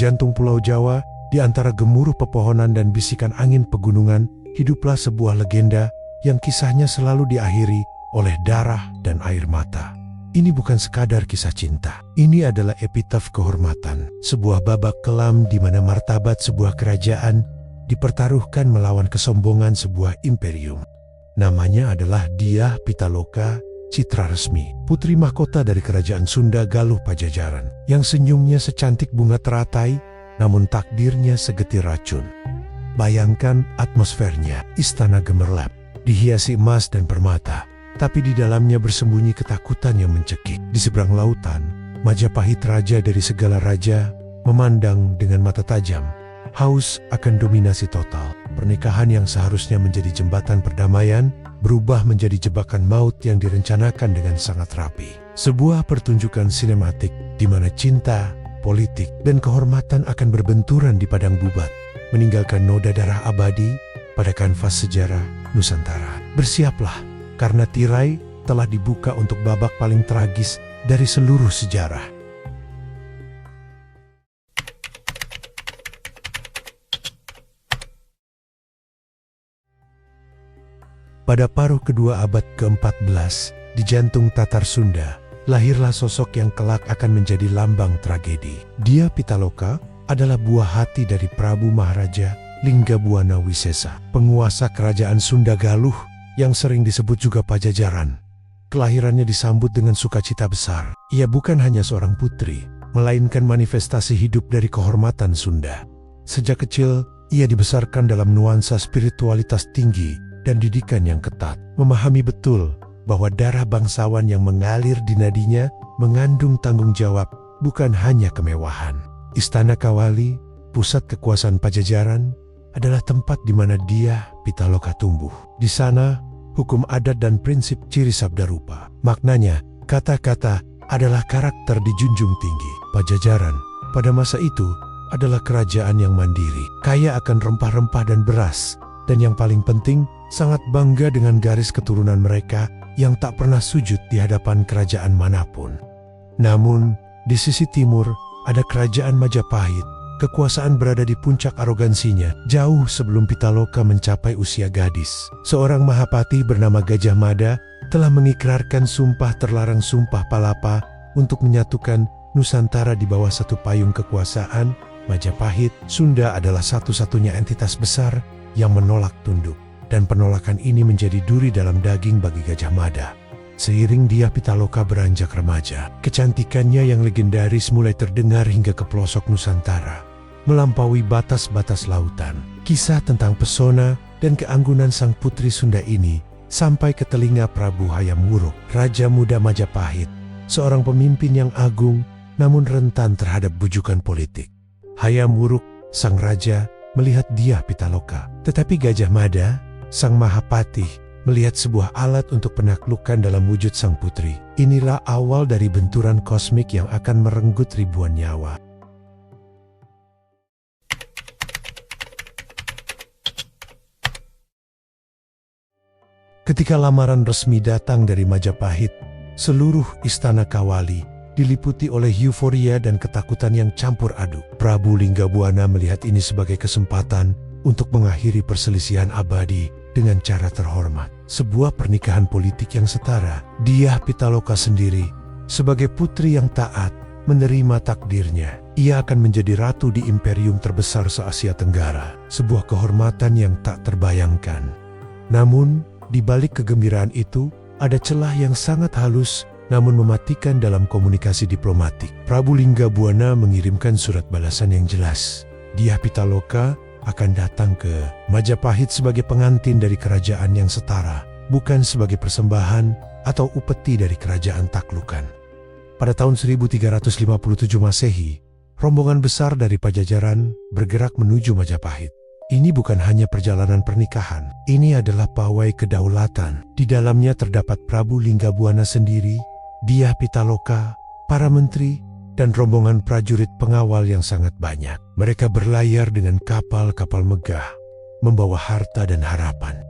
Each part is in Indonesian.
jantung Pulau Jawa, di antara gemuruh pepohonan dan bisikan angin pegunungan, hiduplah sebuah legenda yang kisahnya selalu diakhiri oleh darah dan air mata. Ini bukan sekadar kisah cinta. Ini adalah epitaf kehormatan, sebuah babak kelam di mana martabat sebuah kerajaan dipertaruhkan melawan kesombongan sebuah imperium. Namanya adalah Dyah Pitaloka Citraresmi, putri mahkota dari kerajaan Sunda Galuh Pajajaran, yang senyumnya secantik bunga teratai, namun takdirnya segetir racun. Bayangkan atmosfernya, istana gemerlap, dihiasi emas dan permata, tapi di dalamnya bersembunyi ketakutan yang mencekik. Di seberang lautan, Majapahit, raja dari segala raja, memandang dengan mata tajam, haus akan dominasi total. Pernikahan yang seharusnya menjadi jembatan perdamaian, berubah menjadi jebakan maut yang direncanakan dengan sangat rapi. Sebuah pertunjukan sinematik di mana cinta, politik, dan kehormatan akan berbenturan di padang bubat, meninggalkan noda darah abadi pada kanvas sejarah Nusantara. Bersiaplah, karena tirai telah dibuka untuk babak paling tragis dari seluruh sejarah. Pada paruh kedua abad ke-14, di jantung Tatar Sunda, lahirlah sosok yang kelak akan menjadi lambang tragedi. Dyah Pitaloka adalah buah hati dari Prabu Maharaja Linggabuana Wisesa, penguasa kerajaan Sunda Galuh yang sering disebut juga Pajajaran. Kelahirannya disambut dengan sukacita besar. Ia bukan hanya seorang putri, melainkan manifestasi hidup dari kehormatan Sunda. Sejak kecil, ia dibesarkan dalam nuansa spiritualitas tinggi dan didikan yang ketat, memahami betul bahwa darah bangsawan yang mengalir di nadinya mengandung tanggung jawab, bukan hanya kemewahan. Istana Kawali, pusat kekuasaan Pajajaran, adalah tempat di mana Dyah Pitaloka tumbuh. Di sana, hukum adat dan prinsip ciri sabda rupa. Maknanya, kata-kata adalah karakter dijunjung tinggi. Pajajaran pada masa itu adalah kerajaan yang mandiri, kaya akan rempah-rempah dan beras, dan yang paling penting, sangat bangga dengan garis keturunan mereka yang tak pernah sujud di hadapan kerajaan manapun. Namun, di sisi timur ada kerajaan Majapahit. Kekuasaan berada di puncak arogansinya jauh sebelum Pitaloka mencapai usia gadis. Seorang Mahapati bernama Gajah Mada telah mengikrarkan sumpah terlarang Sumpah Palapa untuk menyatukan Nusantara di bawah satu payung kekuasaan Majapahit. Sunda adalah satu-satunya entitas besar yang menolak tunduk. Dan penolakan ini menjadi duri dalam daging bagi Gajah Mada. Seiring Dyah Pitaloka beranjak remaja, kecantikannya yang legendaris mulai terdengar hingga ke pelosok Nusantara, melampaui batas-batas lautan. Kisah tentang pesona dan keanggunan sang putri Sunda ini sampai ke telinga Prabu Hayam Wuruk, Raja Muda Majapahit, seorang pemimpin yang agung namun rentan terhadap bujukan politik. Hayam Wuruk, sang raja, melihat Dyah Pitaloka, tetapi Gajah Mada, sang Mahapati, melihat sebuah alat untuk penaklukan dalam wujud sang putri. Inilah awal dari benturan kosmik yang akan merenggut ribuan nyawa. Ketika lamaran resmi datang dari Majapahit, seluruh istana Kawali diliputi oleh euforia dan ketakutan yang campur aduk. Prabu Linggabuana melihat ini sebagai kesempatan untuk mengakhiri perselisihan abadi dengan cara terhormat. Sebuah pernikahan politik yang setara. Dyah Pitaloka sendiri, sebagai putri yang taat, menerima takdirnya. Ia akan menjadi ratu di imperium terbesar se-Asia Tenggara. Sebuah kehormatan yang tak terbayangkan. Namun, di balik kegembiraan itu, ada celah yang sangat halus namun mematikan dalam komunikasi diplomatik. Prabu Linggabuana mengirimkan surat balasan yang jelas. Dyah Pitaloka akan datang ke Majapahit sebagai pengantin dari kerajaan yang setara, bukan sebagai persembahan atau upeti dari kerajaan taklukan. Pada tahun 1357 Masehi, rombongan besar dari Pajajaran bergerak menuju Majapahit. Ini bukan hanya perjalanan pernikahan, ini adalah pawai kedaulatan. Di dalamnya terdapat Prabu Linggabuana sendiri, Dyah Pitaloka, para menteri, dan rombongan prajurit pengawal yang sangat banyak. Mereka berlayar dengan kapal-kapal megah, membawa harta dan harapan.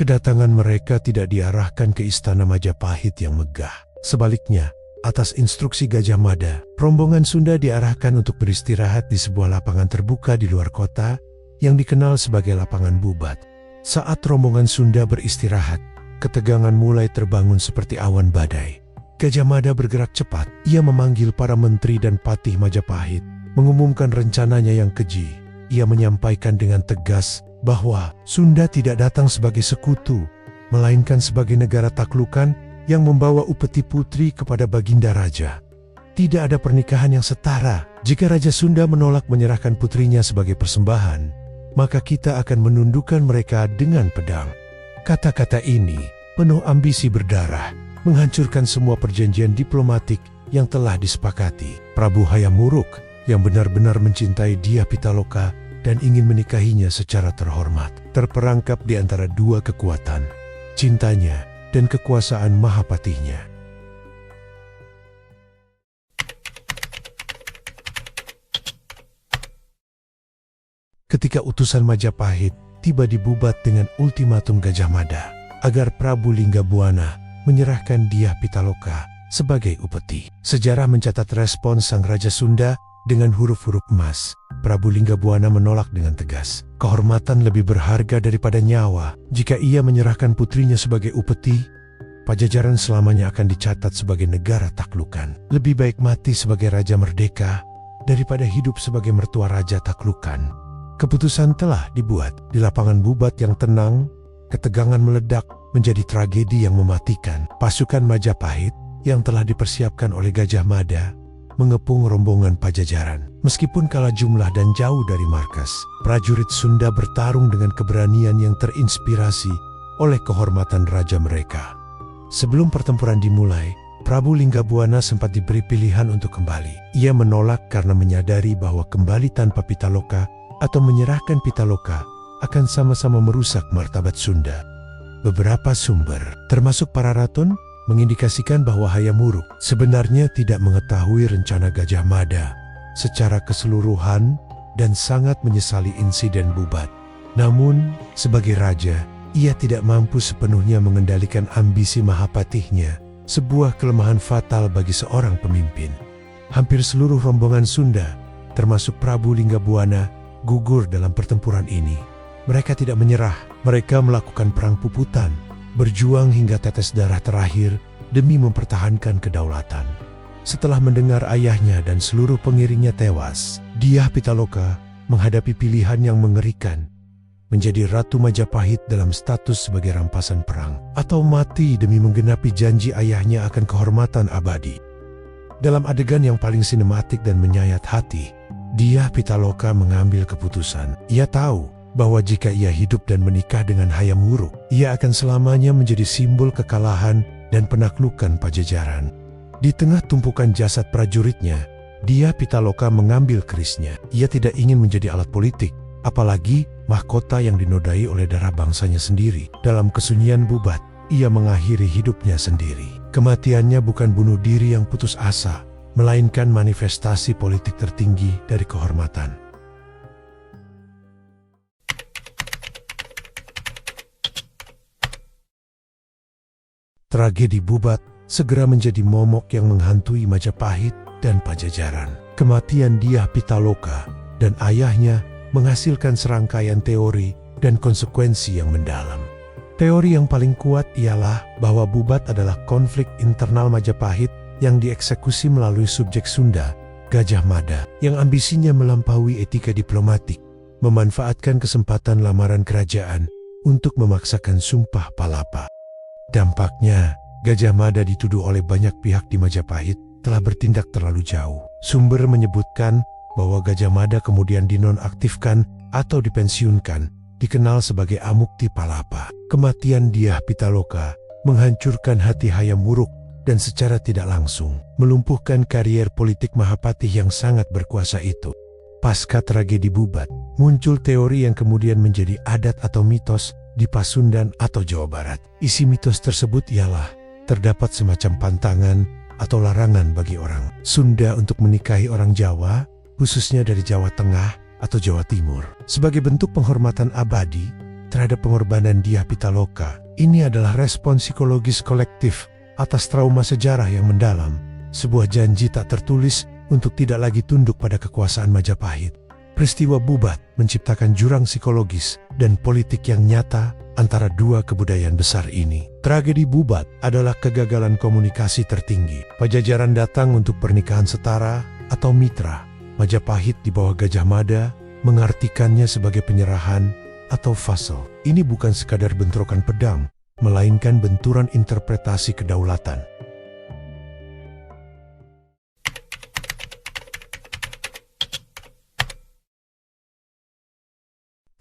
Kedatangan mereka tidak diarahkan ke istana Majapahit yang megah. Sebaliknya, Atas instruksi Gajah Mada, rombongan Sunda diarahkan untuk beristirahat di sebuah lapangan terbuka di luar kota yang dikenal sebagai lapangan Bubat. Saat rombongan Sunda beristirahat, ketegangan mulai terbangun seperti awan badai. Gajah Mada bergerak cepat. Ia memanggil para menteri dan patih Majapahit, mengumumkan rencananya yang keji. Ia menyampaikan dengan tegas bahwa Sunda tidak datang sebagai sekutu, melainkan sebagai negara taklukan yang membawa upeti putri kepada Baginda Raja. Tidak ada pernikahan yang setara. Jika Raja Sunda menolak menyerahkan putrinya sebagai persembahan, maka kita akan menundukkan mereka dengan pedang. Kata-kata ini penuh ambisi berdarah, menghancurkan semua perjanjian diplomatik yang telah disepakati. Prabu Hayam Wuruk yang benar-benar mencintai Dyah Pitaloka dan ingin menikahinya secara terhormat, terperangkap di antara dua kekuatan, cintanya dan kekuasaan Mahapatihnya. Ketika utusan Majapahit tiba di Bubat dengan ultimatum Gajah Mada agar Prabu Linggabuana menyerahkan Dyah Pitaloka sebagai upeti. Sejarah mencatat respons sang Raja Sunda dengan huruf-huruf emas. Prabu Linggabuana menolak dengan tegas. Kehormatan lebih berharga daripada nyawa. Jika ia menyerahkan putrinya sebagai upeti, Pajajaran selamanya akan dicatat sebagai negara taklukan. Lebih baik mati sebagai raja merdeka daripada hidup sebagai mertua raja taklukan. Keputusan telah dibuat. Di lapangan Bubat yang tenang, ketegangan meledak menjadi tragedi yang mematikan. Pasukan Majapahit yang telah dipersiapkan oleh Gajah Mada mengepung rombongan Pajajaran. Meskipun kalah jumlah dan jauh dari markas, prajurit Sunda bertarung dengan keberanian yang terinspirasi oleh kehormatan raja mereka. Sebelum pertempuran dimulai, Prabu Linggabuana sempat diberi pilihan untuk kembali. Ia menolak karena menyadari bahwa kembali tanpa Pitaloka atau menyerahkan Pitaloka akan sama-sama merusak martabat Sunda. Beberapa sumber, termasuk Pararatun, mengindikasikan bahwa Hayam Wuruk sebenarnya tidak mengetahui rencana Gajah Mada secara keseluruhan dan sangat menyesali insiden Bubat. Namun, sebagai raja, ia tidak mampu sepenuhnya mengendalikan ambisi Mahapatihnya, sebuah kelemahan fatal bagi seorang pemimpin. Hampir seluruh rombongan Sunda, termasuk Prabu Linggabuana, gugur dalam pertempuran ini. Mereka tidak menyerah, mereka melakukan perang puputan, berjuang hingga tetes darah terakhir demi mempertahankan kedaulatan. Setelah mendengar ayahnya dan seluruh pengiringnya tewas, Dyah Pitaloka menghadapi pilihan yang mengerikan: menjadi Ratu Majapahit dalam status sebagai rampasan perang, atau mati demi menggenapi janji ayahnya akan kehormatan abadi. Dalam adegan yang paling sinematik dan menyayat hati, Dyah Pitaloka mengambil keputusan. Ia tahu bahwa jika ia hidup dan menikah dengan Hayam Wuruk, ia akan selamanya menjadi simbol kekalahan dan penaklukan Pajajaran. Di tengah tumpukan jasad prajuritnya, Dyah Pitaloka mengambil kerisnya. Ia tidak ingin menjadi alat politik, apalagi mahkota yang dinodai oleh darah bangsanya sendiri. Dalam kesunyian Bubat, ia mengakhiri hidupnya sendiri. Kematiannya bukan bunuh diri yang putus asa, melainkan manifestasi politik tertinggi dari kehormatan. Tragedi Bubat segera menjadi momok yang menghantui Majapahit dan Pajajaran. Kematian Dyah Pitaloka dan ayahnya menghasilkan serangkaian teori dan konsekuensi yang mendalam. Teori yang paling kuat ialah bahwa Bubat adalah konflik internal Majapahit yang dieksekusi melalui subjek Sunda, Gajah Mada, yang ambisinya melampaui etika diplomatik, memanfaatkan kesempatan lamaran kerajaan untuk memaksakan Sumpah Palapa. Dampaknya, Gajah Mada dituduh oleh banyak pihak di Majapahit telah bertindak terlalu jauh. Sumber menyebutkan bahwa Gajah Mada kemudian dinonaktifkan atau dipensiunkan, dikenal sebagai Amukti Palapa. Kematian Dyah Pitaloka menghancurkan hati Hayam Wuruk dan secara tidak langsung melumpuhkan karier politik Mahapatih yang sangat berkuasa itu. Pasca tragedi Bubat, muncul teori yang kemudian menjadi adat atau mitos di Pasundan atau Jawa Barat. Isi mitos tersebut ialah terdapat semacam pantangan atau larangan bagi orang Sunda untuk menikahi orang Jawa, khususnya dari Jawa Tengah atau Jawa Timur. Sebagai bentuk penghormatan abadi terhadap pengorbanan Dyah Pitaloka, ini adalah respons psikologis kolektif atas trauma sejarah yang mendalam sebuah janji tak tertulis untuk tidak lagi tunduk pada kekuasaan Majapahit. Peristiwa Bubat menciptakan jurang psikologis dan politik yang nyata antara dua kebudayaan besar ini. Tragedi Bubat adalah kegagalan komunikasi tertinggi. Pajajaran datang untuk pernikahan setara atau mitra. Majapahit di bawah Gajah Mada mengartikannya sebagai penyerahan atau fasal. Ini bukan sekadar bentrokan pedang, melainkan benturan interpretasi kedaulatan.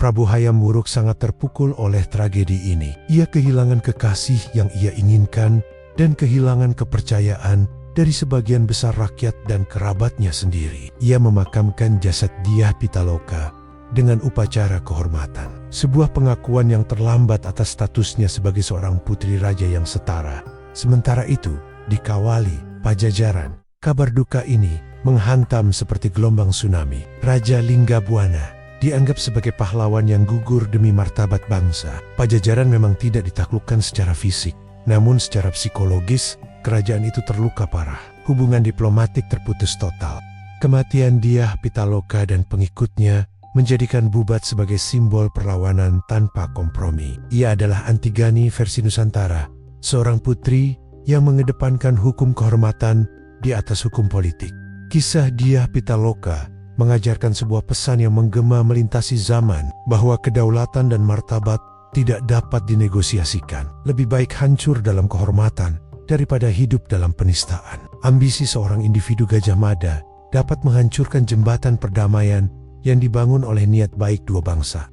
Prabu Hayam Wuruk sangat terpukul oleh tragedi ini. Ia kehilangan kekasih yang ia inginkan dan kehilangan kepercayaan dari sebagian besar rakyat dan kerabatnya sendiri. Ia memakamkan jasad Dyah Pitaloka dengan upacara kehormatan. Sebuah pengakuan yang terlambat atas statusnya sebagai seorang putri raja yang setara. Sementara itu, di Kawali, Pajajaran, kabar duka ini menghantam seperti gelombang tsunami. Raja Linggabuana dianggap sebagai pahlawan yang gugur demi martabat bangsa. Pajajaran memang tidak ditaklukkan secara fisik, namun secara psikologis, kerajaan itu terluka parah. Hubungan diplomatik terputus total. Kematian Dyah Pitaloka dan pengikutnya menjadikan Bubat sebagai simbol perlawanan tanpa kompromi. Ia adalah Antigani versi Nusantara, seorang putri yang mengedepankan hukum kehormatan di atas hukum politik. Kisah Dyah Pitaloka mengajarkan sebuah pesan yang menggema melintasi zaman, bahwa kedaulatan dan martabat tidak dapat dinegosiasikan. Lebih baik hancur dalam kehormatan daripada hidup dalam penistaan. Ambisi seorang individu Gajah Mada dapat menghancurkan jembatan perdamaian yang dibangun oleh niat baik dua bangsa.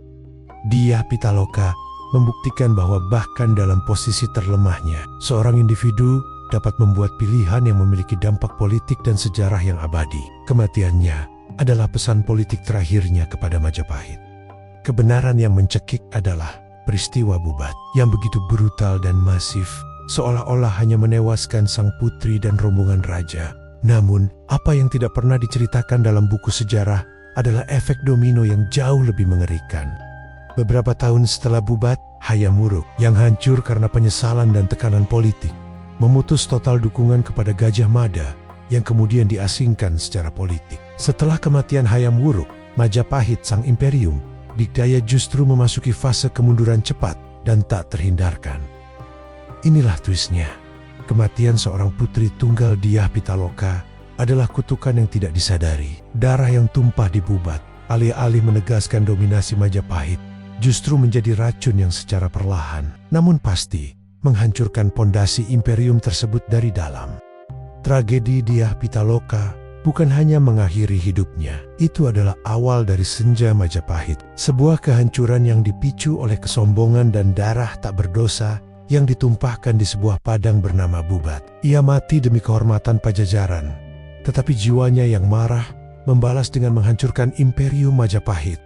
Dyah Pitaloka membuktikan bahwa bahkan dalam posisi terlemahnya, seorang individu dapat membuat pilihan yang memiliki dampak politik dan sejarah yang abadi. Kematiannya adalah pesan politik terakhirnya kepada Majapahit. Kebenaran yang mencekik adalah peristiwa Bubat yang begitu brutal dan masif, seolah-olah hanya menewaskan sang putri dan rombongan raja. Namun, apa yang tidak pernah diceritakan dalam buku sejarah adalah efek domino yang jauh lebih mengerikan. Beberapa tahun setelah Bubat, Hayam Wuruk yang hancur karena penyesalan dan tekanan politik, memutus total dukungan kepada Gajah Mada yang kemudian diasingkan secara politik. Setelah kematian Hayam Wuruk, Majapahit sang imperium dikdaya justru memasuki fase kemunduran cepat dan tak terhindarkan. Inilah twistnya. Kematian seorang putri tunggal Dyah Pitaloka adalah kutukan yang tidak disadari. Darah yang tumpah di Bubat, alih-alih menegaskan dominasi Majapahit, justru menjadi racun yang secara perlahan, namun pasti menghancurkan pondasi imperium tersebut dari dalam. Tragedi Dyah Pitaloka bukan hanya mengakhiri hidupnya, itu adalah awal dari senja Majapahit. Sebuah kehancuran yang dipicu oleh kesombongan dan darah tak berdosa yang ditumpahkan di sebuah padang bernama Bubat. Ia mati demi kehormatan Pajajaran, tetapi jiwanya yang marah membalas dengan menghancurkan imperium Majapahit.